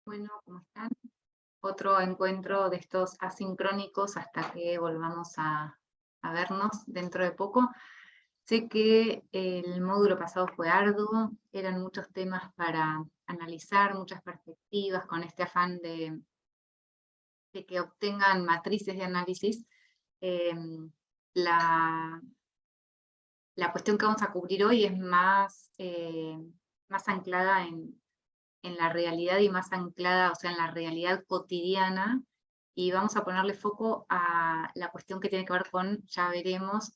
Bueno, ¿cómo están? Otro encuentro de estos asincrónicos hasta que volvamos a vernos dentro de poco. Sé que el módulo pasado fue arduo, eran muchos temas para analizar, muchas perspectivas, con este afán de que obtengan matrices de análisis. Em, la, la cuestión que vamos a cubrir hoy es más anclada en la realidad y más anclada, o sea, en la realidad cotidiana, y vamos a ponerle foco a la cuestión que tiene que ver con, ya veremos,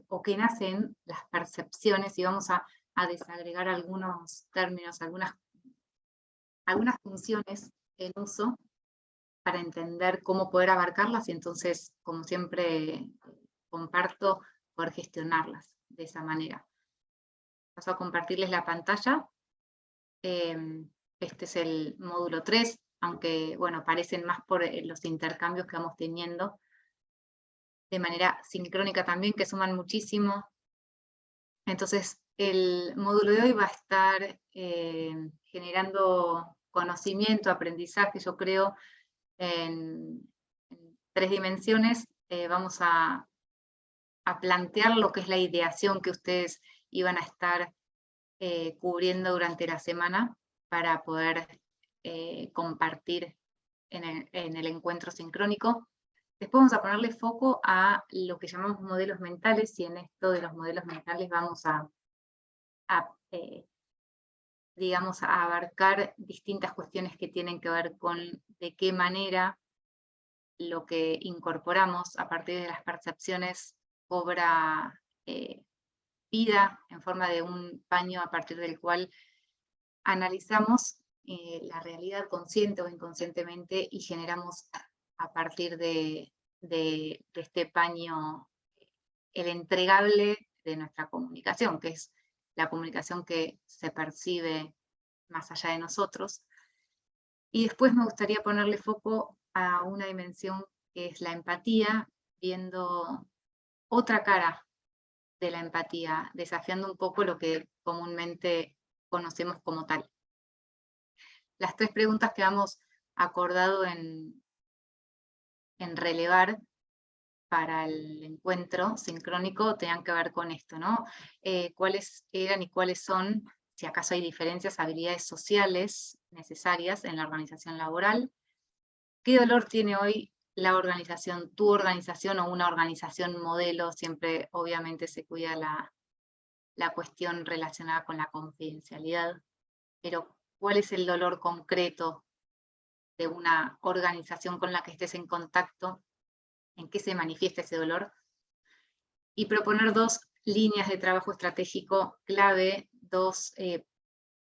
o qué nacen las percepciones, y vamos a desagregar algunos términos, algunas funciones en uso para entender cómo poder abarcarlas y entonces, como siempre comparto, poder gestionarlas de esa manera. Paso a compartirles la pantalla. Este es el módulo 3, aunque bueno, parecen más por los intercambios que vamos teniendo de manera sincrónica también, que suman muchísimo. Entonces, el módulo de hoy va a estar generando conocimiento, aprendizaje, yo creo, en 3 dimensiones. Vamos a plantear lo que es la ideación que ustedes iban a estar cubriendo durante la semana para poder compartir en el encuentro sincrónico. Después vamos a ponerle foco a lo que llamamos modelos mentales, y en esto de los modelos mentales vamos a digamos, a abarcar distintas cuestiones que tienen que ver con de qué manera lo que incorporamos a partir de las percepciones cobra vida en forma de un paño a partir del cual analizamos la realidad consciente o inconscientemente y generamos a partir de este paño el entregable de nuestra comunicación, que es la comunicación que se percibe más allá de nosotros. Y después me gustaría ponerle foco a una dimensión que es la empatía, viendo otra cara de la empatía, desafiando un poco lo que comúnmente conocemos como tal. Las 3 preguntas que hemos acordado en relevar para el encuentro sincrónico tenían que ver con esto, ¿no? ¿Cuáles eran y cuáles son, si acaso hay diferencias, habilidades sociales necesarias en la organización laboral? ¿Qué dolor tiene hoy la organización, tu organización o una organización modelo? Siempre obviamente se cuida la cuestión relacionada con la confidencialidad, pero ¿cuál es el dolor concreto de una organización con la que estés en contacto? ¿En qué se manifiesta ese dolor? Y proponer 2 líneas de trabajo estratégico clave, 2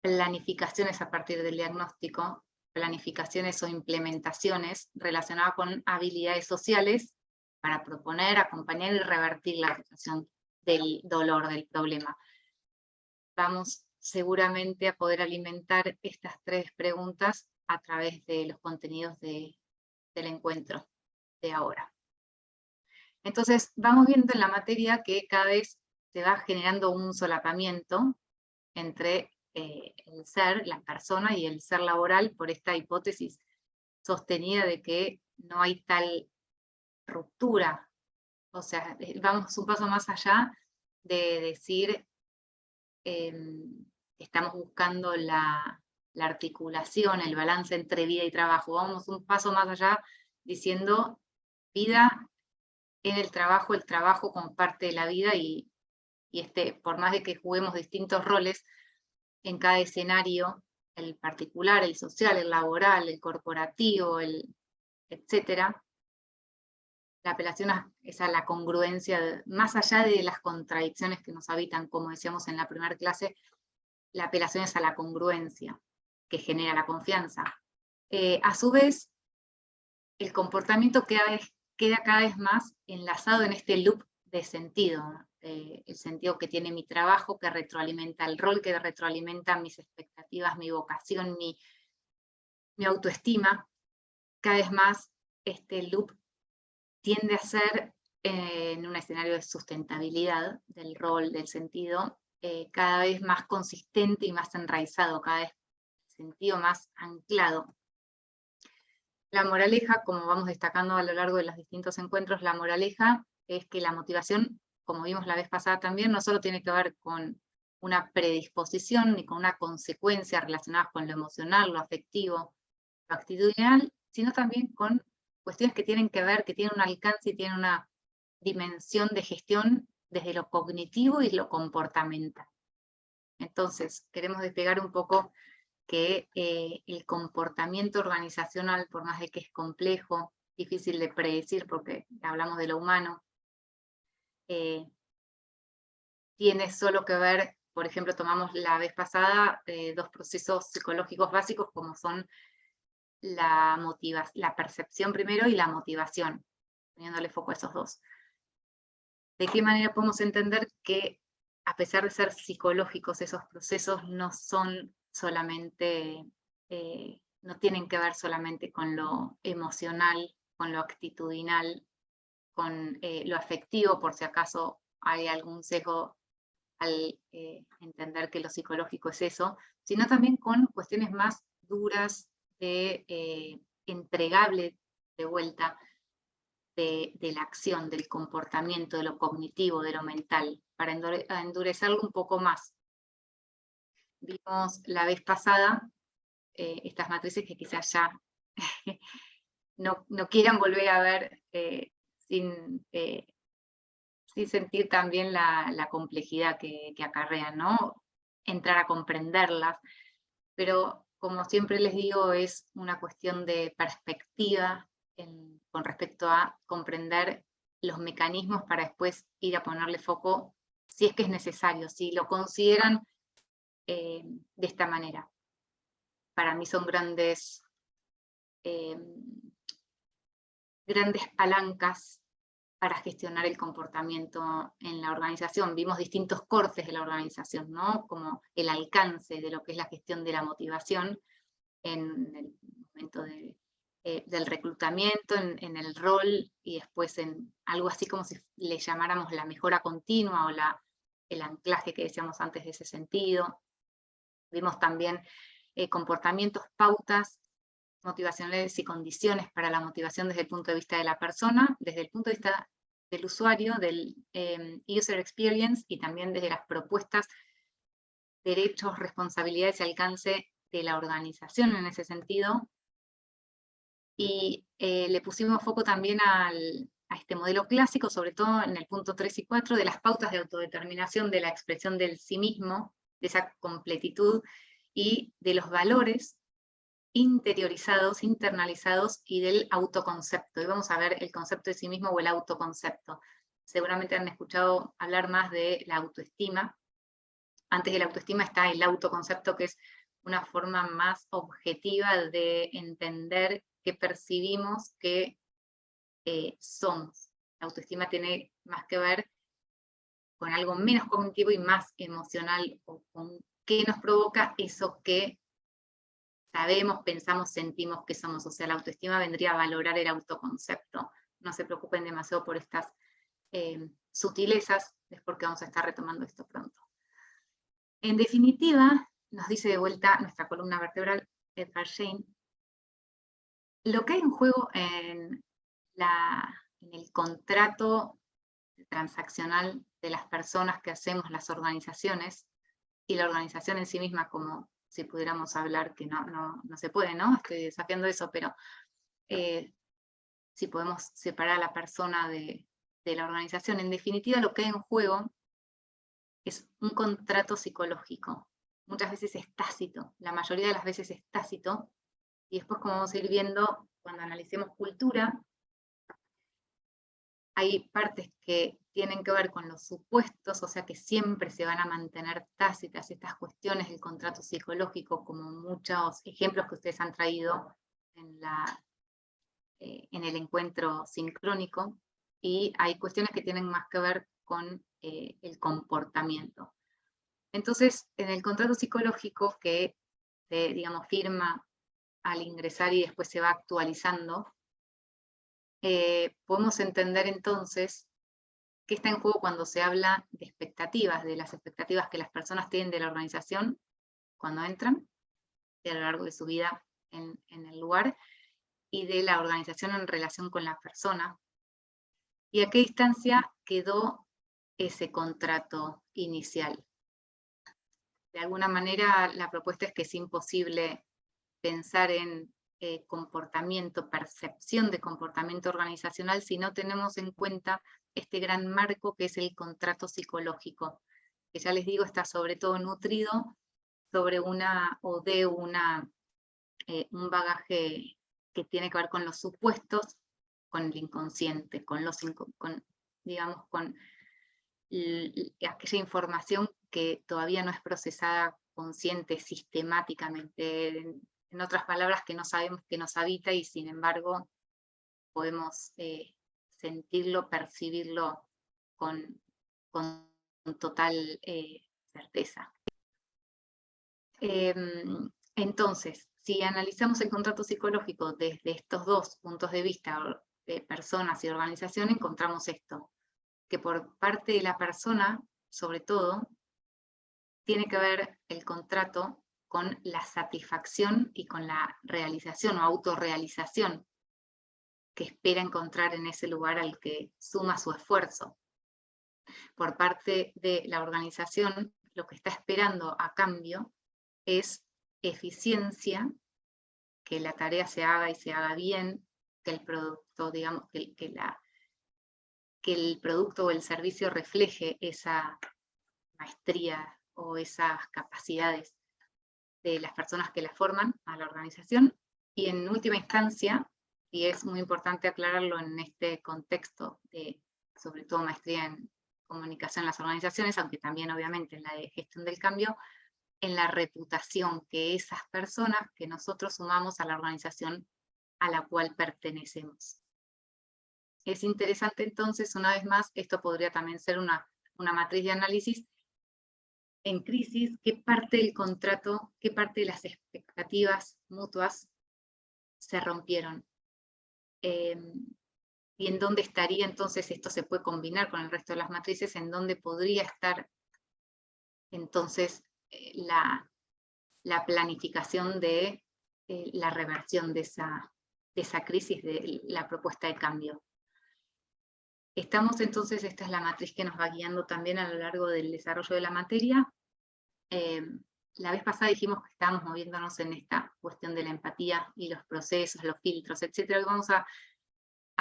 planificaciones a partir del diagnóstico, planificaciones o implementaciones relacionadas con habilidades sociales para proponer, acompañar y revertir la situación del dolor, del problema. Vamos seguramente a poder alimentar estas 3 preguntas a través de los contenidos del encuentro de ahora. Entonces, vamos viendo en la materia que cada vez se va generando un solapamiento entre el ser, la persona, y el ser laboral, por esta hipótesis sostenida de que no hay tal ruptura. O sea, vamos un paso más allá de decir estamos buscando la articulación, el balance entre vida y trabajo. Vamos un paso más allá diciendo vida en el trabajo como parte de la vida, y por más de que juguemos distintos roles en cada escenario, el particular, el social, el laboral, el corporativo, etcétera, la apelación es a la congruencia, más allá de las contradicciones que nos habitan, como decíamos en la primera clase, la apelación es a la congruencia que genera la confianza. A su vez, el comportamiento queda cada vez más enlazado en este loop de sentido, el sentido que tiene mi trabajo, que retroalimenta el rol, que retroalimenta mis expectativas, mi vocación, mi autoestima. Cada vez más este loop tiende a ser, en un escenario de sustentabilidad del rol, del sentido, cada vez más consistente y más enraizado, cada vez sentido más anclado La moraleja, como vamos destacando a lo largo de los distintos encuentros, la moraleja es que la motivación, como vimos la vez pasada también, no solo tiene que ver con una predisposición ni con una consecuencia relacionada con lo emocional, lo afectivo, lo actitudinal, sino también con cuestiones que tienen que ver, que tienen un alcance y tienen una dimensión de gestión desde lo cognitivo y lo comportamental. Entonces, queremos despegar un poco que el comportamiento organizacional, por más de que es complejo, difícil de predecir porque hablamos de lo humano, tiene solo que ver, por ejemplo, tomamos la vez pasada dos procesos psicológicos básicos como son la percepción primero y la motivación, poniéndole foco a esos dos. ¿De qué manera podemos entender que a pesar de ser psicológicos esos procesos no son solamente, no tienen que ver solamente con lo emocional, con lo actitudinal, con lo afectivo, por si acaso hay algún sesgo al entender que lo psicológico es eso, sino también con cuestiones más duras de entregable de vuelta de la acción, del comportamiento, de lo cognitivo, de lo mental, para endurecerlo un poco más. Vimos la vez pasada estas matrices que quizás ya no quieran volver a ver sin sentir también la complejidad que acarrean, ¿no? Entrar a comprenderlas, pero como siempre les digo, es una cuestión de perspectiva con respecto a comprender los mecanismos para después ir a ponerle foco si es que es necesario, si lo consideran de esta manera. Para mí son grandes palancas para gestionar el comportamiento en la organización. Vimos distintos cortes de la organización, ¿no? Como el alcance de lo que es la gestión de la motivación en el momento del reclutamiento, en el rol, y después en algo así como si le llamáramos la mejora continua o el anclaje que decíamos antes de ese sentido. Vimos también comportamientos, pautas motivacionales y condiciones para la motivación desde el punto de vista de la persona, desde el punto de vista del usuario, del user experience, y también desde las propuestas, derechos, responsabilidades y alcance de la organización en ese sentido. Y le pusimos foco también a este modelo clásico, sobre todo en el punto 3 y 4, de las pautas de autodeterminación, de la expresión del sí mismo, de esa completitud, y de los valores interiorizados, internalizados, y del autoconcepto. Y vamos a ver el concepto de sí mismo o el autoconcepto. Seguramente han escuchado hablar más de la autoestima. Antes de la autoestima está el autoconcepto, que es una forma más objetiva de entender que percibimos que somos. La autoestima tiene más que ver con algo menos cognitivo y más emocional, o con qué nos provoca eso que sabemos, pensamos, sentimos que somos. O sea, la autoestima vendría a valorar el autoconcepto. No se preocupen demasiado por estas sutilezas, es porque vamos a estar retomando esto pronto. En definitiva, nos dice de vuelta nuestra columna vertebral, Edgar Schein, lo que hay en juego en el contrato transaccional de las personas que hacemos las organizaciones, y la organización en sí misma, como si pudiéramos hablar, que no se puede, ¿no? Estoy desafiando eso, pero si podemos separar a la persona de la organización, en definitiva lo que hay en juego es un contrato psicológico. Muchas veces es tácito, la mayoría de las veces es tácito, y después, como vamos a ir viendo cuando analicemos cultura, hay partes que tienen que ver con los supuestos, o sea que siempre se van a mantener tácitas estas cuestiones del contrato psicológico, como muchos ejemplos que ustedes han traído en el encuentro sincrónico, y hay cuestiones que tienen más que ver con el comportamiento. Entonces, en el contrato psicológico que se, digamos, firma al ingresar y después se va actualizando, podemos entender entonces qué está en juego cuando se habla de expectativas, de las expectativas que las personas tienen de la organización cuando entran y a lo largo de su vida en el lugar, y de la organización en relación con la persona, y a qué distancia quedó ese contrato inicial. De alguna manera, la propuesta es que es imposible pensar en comportamiento, percepción de comportamiento organizacional si no tenemos en cuenta este gran marco que es el contrato psicológico, que ya les digo está sobre todo nutrido sobre una o de una, un bagaje que tiene que ver con los supuestos, con el inconsciente, con los digamos, con aquella información que todavía no es procesada consciente, sistemáticamente, en otras palabras, que no sabemos que nos habita y sin embargo podemos sentirlo, percibirlo con total certeza. Entonces, si analizamos el contrato psicológico desde estos dos puntos de vista, de personas y organización, encontramos esto, que por parte de la persona, sobre todo, tiene que ver el contrato con la satisfacción y con la realización o autorrealización que espera encontrar en ese lugar al que suma su esfuerzo. Por parte de la organización, lo que está esperando a cambio es eficiencia, que la tarea se haga y se haga bien, que el producto, digamos, que el producto o el servicio refleje esa maestría o esas capacidades de las personas que la forman a la organización, y en última instancia, y es muy importante aclararlo en este contexto de, sobre todo, maestría en comunicación en las organizaciones, aunque también obviamente en la de gestión del cambio, en la reputación que esas personas que nosotros sumamos a la organización a la cual pertenecemos. Es interesante entonces, una vez más, esto podría también ser una matriz de análisis en crisis, qué parte del contrato, qué parte de las expectativas mutuas se rompieron. Y en dónde estaría entonces, esto se puede combinar con el resto de las matrices, en dónde podría estar entonces la planificación de la reversión de esa crisis, de la propuesta de cambio. Estamos entonces, esta es la matriz que nos va guiando también a lo largo del desarrollo de la materia. La vez pasada dijimos que estábamos moviéndonos en esta cuestión de la empatía y los procesos, los filtros, etcétera. Vamos a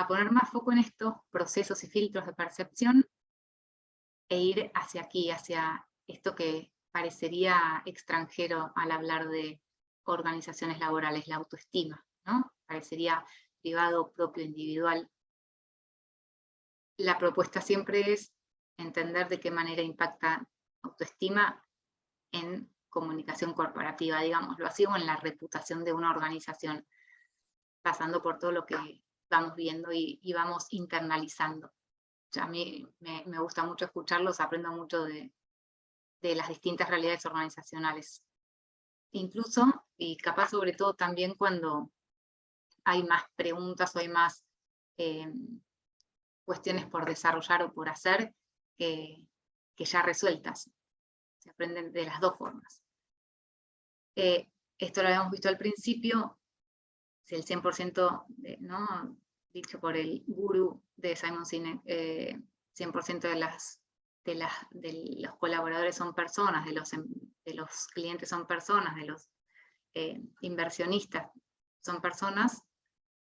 poner más foco en estos procesos y filtros de percepción e ir hacia aquí, hacia esto que parecería extranjero al hablar de organizaciones laborales, la autoestima, ¿no? Parecería privado, propio, individual. La propuesta siempre es entender de qué manera impacta autoestima en comunicación corporativa, digámoslo así, o en la reputación de una organización, pasando por todo lo que vamos viendo y vamos internalizando. A mí me gusta mucho escucharlos, aprendo mucho de las distintas realidades organizacionales. Incluso, y capaz sobre todo también cuando hay más preguntas o hay más cuestiones por desarrollar o por hacer que ya resueltas. Se aprenden de las dos formas. Esto lo habíamos visto al principio, si el 100%, ¿no? Dicho por el gurú de Simon Sinek, 100% de los colaboradores son personas, de los clientes son personas, de los inversionistas son personas.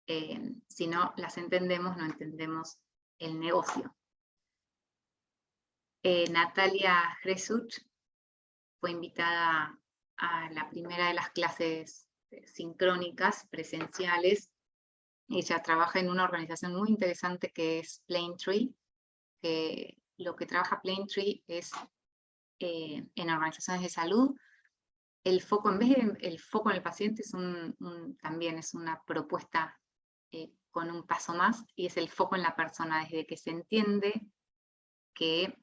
Si no las entendemos, no entendemos el negocio. Natalia Gresuch fue invitada a la primera de las clases sincrónicas, presenciales. Ella trabaja en una organización muy interesante que es Planetree, que lo que trabaja Planetree es en organizaciones de salud. El foco, en vez de el foco en el paciente, es también es una propuesta con un paso más, y es el foco en la persona, desde que se entiende que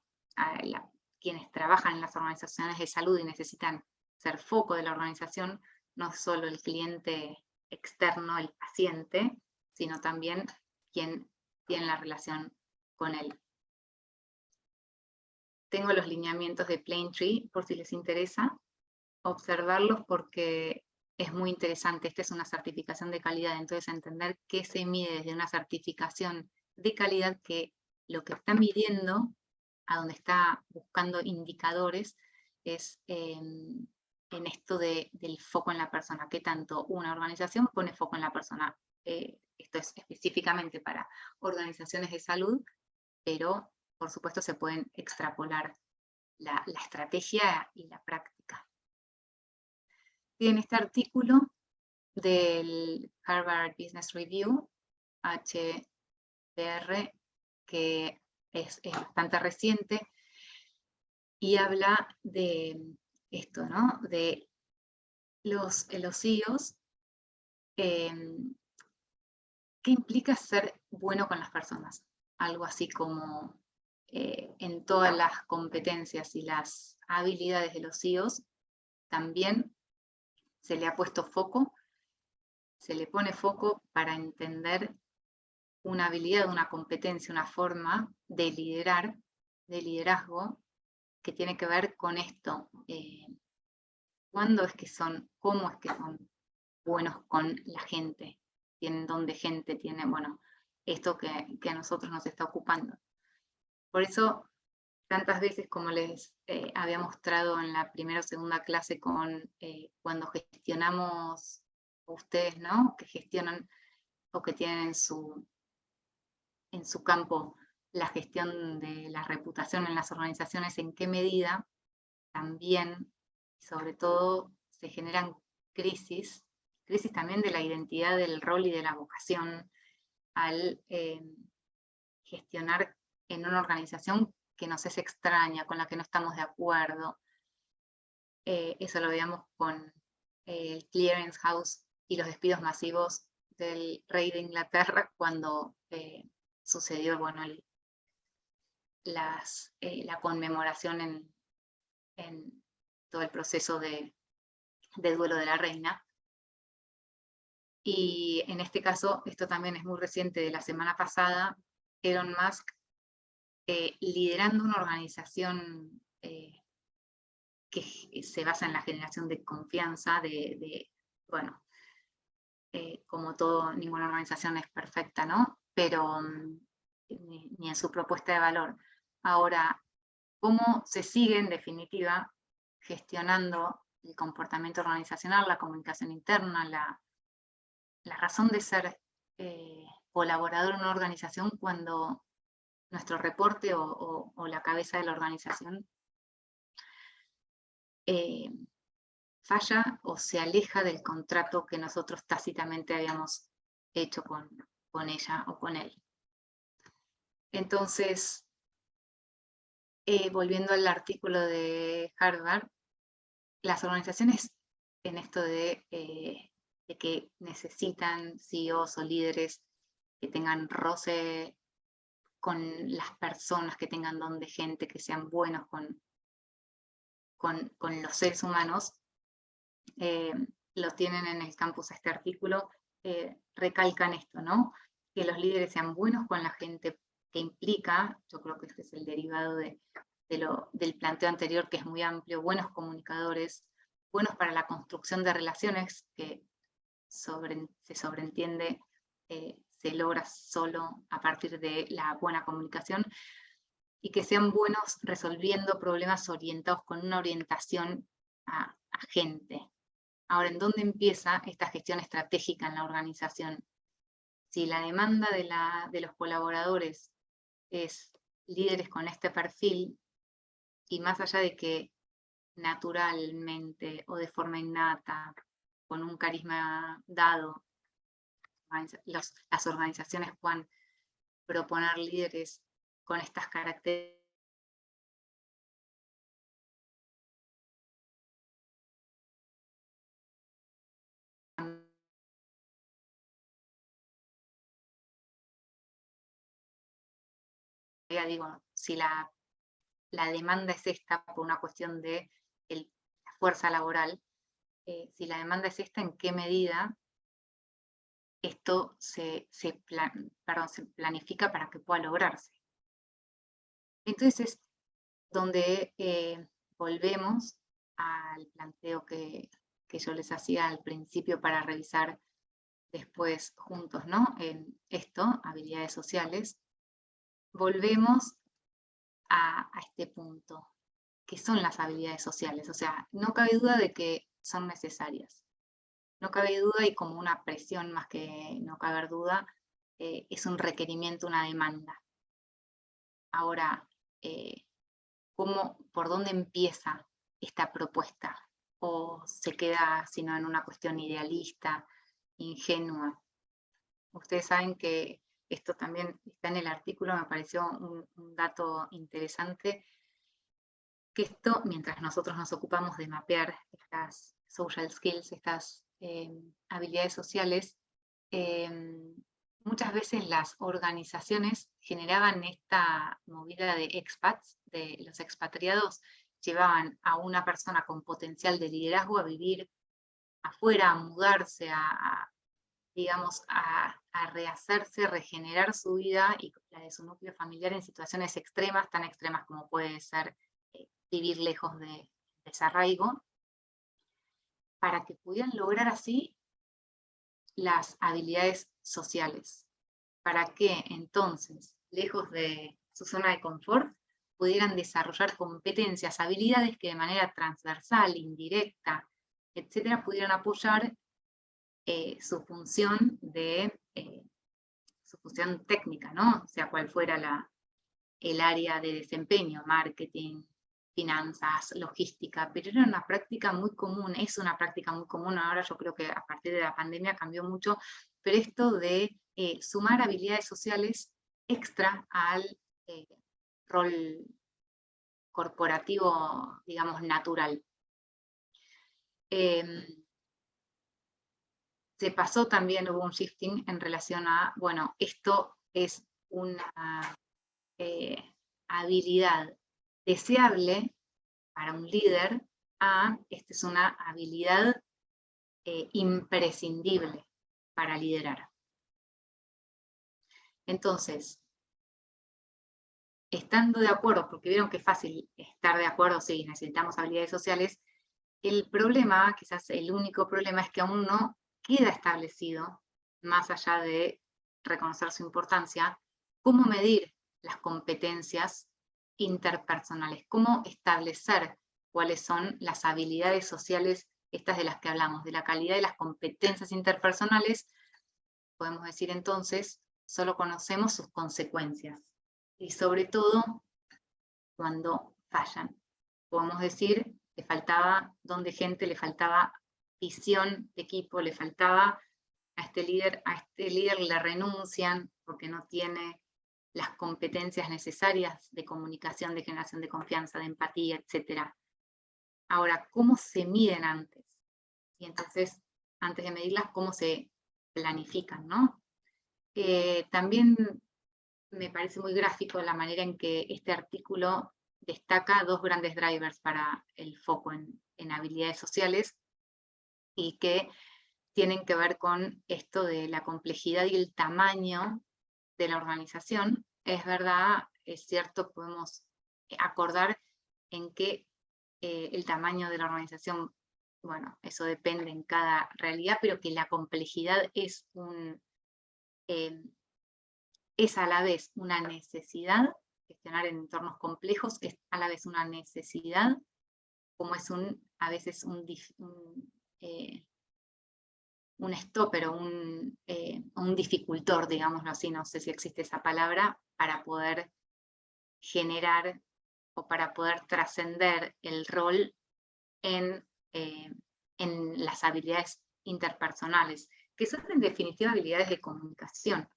quienes trabajan en las organizaciones de salud y necesitan ser foco de la organización, no solo el cliente externo, el paciente, sino también quien tiene la relación con él. Tengo los lineamientos de Planetree, por si les interesa observarlos, porque es muy interesante. Esta es una certificación de calidad, entonces entender qué se mide desde una certificación de calidad, que lo que está midiendo, a donde está buscando indicadores, es en esto del foco en la persona, qué tanto una organización pone foco en la persona. Esto es específicamente para organizaciones de salud, pero por supuesto se pueden extrapolar la estrategia y la práctica. En este artículo del Harvard Business Review, HBR, que es bastante reciente, y habla de esto, ¿no? De los CEOs, ¿qué implica ser bueno con las personas? Algo así como en todas las competencias y las habilidades de los CEOs, también se le ha puesto foco, se le pone foco para entender una habilidad, una competencia, una forma de liderar, de liderazgo, que tiene que ver con esto. ¿Cuándo es que son, cómo es que son buenos con la gente? Tienen don de gente, tienen, bueno, esto que a nosotros nos está ocupando. Por eso, tantas veces como les había mostrado en la primera o segunda clase con cuando gestionamos, ustedes, ¿no? Que gestionan o que tienen en su campo la gestión de la reputación en las organizaciones, en qué medida también, sobre todo, se generan crisis también de la identidad, del rol y de la vocación al gestionar en una organización que nos es extraña, con la que no estamos de acuerdo. Eso lo veíamos con el Clearance House y los despidos masivos del rey de Inglaterra cuando sucedió, bueno, la conmemoración en todo el proceso de duelo de la reina. Y en este caso, esto también es muy reciente, de la semana pasada, Elon Musk liderando una organización que se basa en la generación de confianza, bueno, como todo, ninguna organización es perfecta, ¿no? Pero ni en su propuesta de valor. Ahora, ¿cómo se sigue, en definitiva, gestionando el comportamiento organizacional, la comunicación interna, la razón de ser colaborador en una organización, cuando nuestro reporte o la cabeza de la organización falla o se aleja del contrato que nosotros tácitamente habíamos hecho con ella o con él? Entonces, volviendo al artículo de Harvard, las organizaciones en esto de que necesitan CEOs o líderes que tengan roce con las personas, que tengan don de gente, que sean buenos con los seres humanos, lo tienen en el campus este artículo, recalcan esto, ¿no? Que los líderes sean buenos con la gente, que implica, yo creo que este es el derivado del planteo anterior, que es muy amplio, buenos comunicadores, buenos para la construcción de relaciones, que se sobreentiende, se logra solo a partir de la buena comunicación, y que sean buenos resolviendo problemas orientados con una orientación a gente. Ahora, ¿en dónde empieza esta gestión estratégica en la organización? Si la demanda de los colaboradores es líderes con este perfil, y más allá de que naturalmente o de forma innata, con un carisma dado, las organizaciones puedan proponer líderes con estas características, digo, si la demanda es esta por una cuestión de la fuerza laboral, si la demanda es esta, ¿en qué medida esto se planifica para que pueda lograrse? Entonces es donde volvemos al planteo que que yo les hacía al principio para revisar después juntos, ¿no? En esto, habilidades sociales, volvemos a este punto, que son las habilidades sociales. O sea, no cabe duda de que son necesarias. No cabe duda, y como una presión más que no caber duda, es un requerimiento, una demanda. Ahora, ¿por dónde empieza esta propuesta? ¿O se queda sino en una cuestión idealista, ingenua? Ustedes saben que esto también está en el artículo, me pareció un dato interesante, que esto, mientras nosotros nos ocupamos de mapear estas social skills, estas habilidades sociales, muchas veces las organizaciones generaban esta movida de expats, de los expatriados, llevaban a una persona con potencial de liderazgo a vivir afuera, a mudarse, digamos, a rehacerse, regenerar su vida y la de su núcleo familiar en situaciones extremas, tan extremas como puede ser vivir lejos de desarraigo, para que pudieran lograr así las habilidades sociales, para que entonces, lejos de su zona de confort, pudieran desarrollar competencias, habilidades que de manera transversal, indirecta, etcétera, pudieran apoyar su función su función técnica, ¿no? O sea, cual fuera el área de desempeño, marketing, finanzas, logística, pero era una práctica muy común, es una práctica muy común, ahora yo creo que a partir de la pandemia cambió mucho, pero esto de sumar habilidades sociales extra al rol corporativo, digamos, natural. Se pasó también, hubo un shifting en relación a, bueno, esto es una habilidad deseable para un líder, esta es una habilidad imprescindible para liderar. Entonces, estando de acuerdo, porque vieron que es fácil estar de acuerdo, sí, necesitamos habilidades sociales, el problema, quizás el único problema, es que aún no queda establecido, más allá de reconocer su importancia, cómo medir las competencias interpersonales, cómo establecer cuáles son las habilidades sociales, estas de las que hablamos, de la calidad de las competencias interpersonales. Podemos decir entonces, solo conocemos sus consecuencias, y sobre todo cuando fallan. Podemos decir, le faltaba don de gente, le faltaba visión de equipo, le faltaba a este líder le renuncian porque no tiene las competencias necesarias de comunicación, de generación de confianza, de empatía, etc. Ahora, ¿cómo se miden antes? Y entonces, antes de medirlas, ¿cómo se planifican, no? También me parece muy gráfico la manera en que este artículo destaca dos grandes drivers para el foco en habilidades sociales, y que tienen que ver con esto de la complejidad y el tamaño de la organización. Es verdad, es cierto, podemos acordar en que el tamaño de la organización, bueno, eso depende en cada realidad, pero que la complejidad es a la vez una necesidad. Gestionar en entornos complejos es a la vez una necesidad, como es a veces un stopper o un dificultor, digámoslo así, no sé si existe esa palabra, para poder generar o para poder trascender el rol en las habilidades interpersonales, que son en definitiva habilidades de comunicación,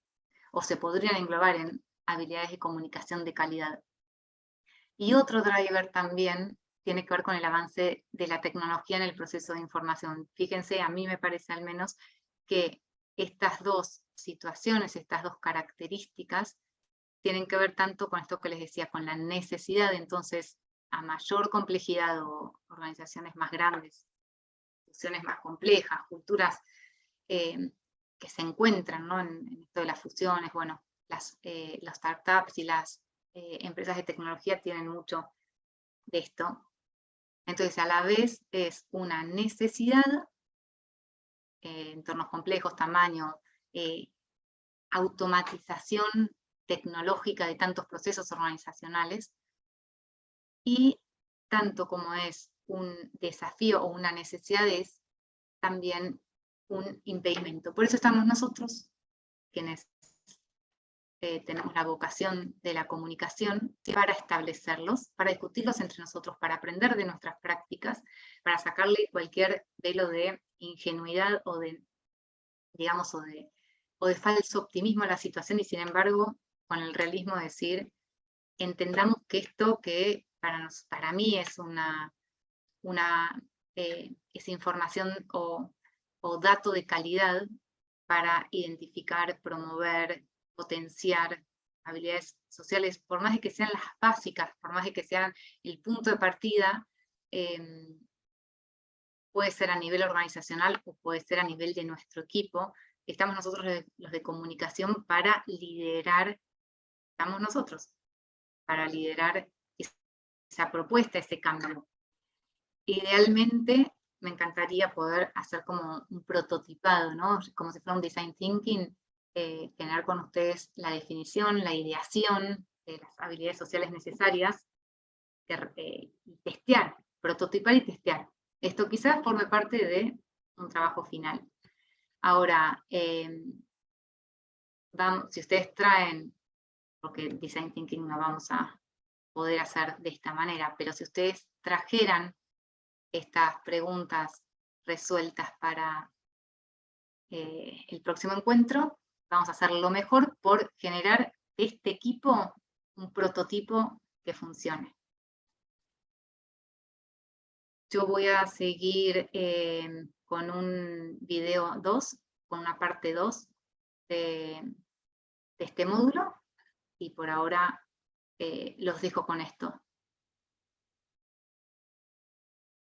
o se podrían englobar en habilidades de comunicación de calidad. Y otro driver también tiene que ver con el avance de la tecnología en el proceso de información. Fíjense, a mí me parece al menos que estas dos situaciones, estas dos características, tienen que ver tanto con esto que les decía, con la necesidad. Entonces, a mayor complejidad o organizaciones más grandes, instituciones más complejas, culturas que se encuentran, ¿no?, en esto de las fusiones, bueno, las startups y las empresas de tecnología tienen mucho de esto. Entonces, a la vez es una necesidad, entornos complejos, tamaño, automatización tecnológica de tantos procesos organizacionales, y tanto como es un desafío o una necesidad, es también un impedimento. Por eso estamos nosotros, quienes tenemos la vocación de la comunicación, para establecerlos, para discutirlos entre nosotros, para aprender de nuestras prácticas, para sacarle cualquier velo de ingenuidad o de, digamos, o de falso optimismo a la situación, y sin embargo, con el realismo decir, entendamos que esto que para mí es es información o dato de calidad para identificar, promover, potenciar habilidades sociales, por más de que sean las básicas, por más de que sean el punto de partida, puede ser a nivel organizacional o puede ser a nivel de nuestro equipo. Estamos nosotros los de comunicación para liderar, estamos nosotros, para liderar esa propuesta, ese cambio. Idealmente, me encantaría poder hacer como un prototipado, ¿no? Como si fuera un design thinking, tener con ustedes la definición, la ideación de las habilidades sociales necesarias, y testear, prototipar y testear. Esto quizás forme parte de un trabajo final. Ahora, si ustedes traen, porque design thinking no vamos a poder hacer de esta manera, pero si ustedes trajeran estas preguntas resueltas para el próximo encuentro, vamos a hacer lo mejor por generar de este equipo un prototipo que funcione. Yo voy a seguir con un video 2, con una parte 2 de este módulo, y por ahora los dejo con esto.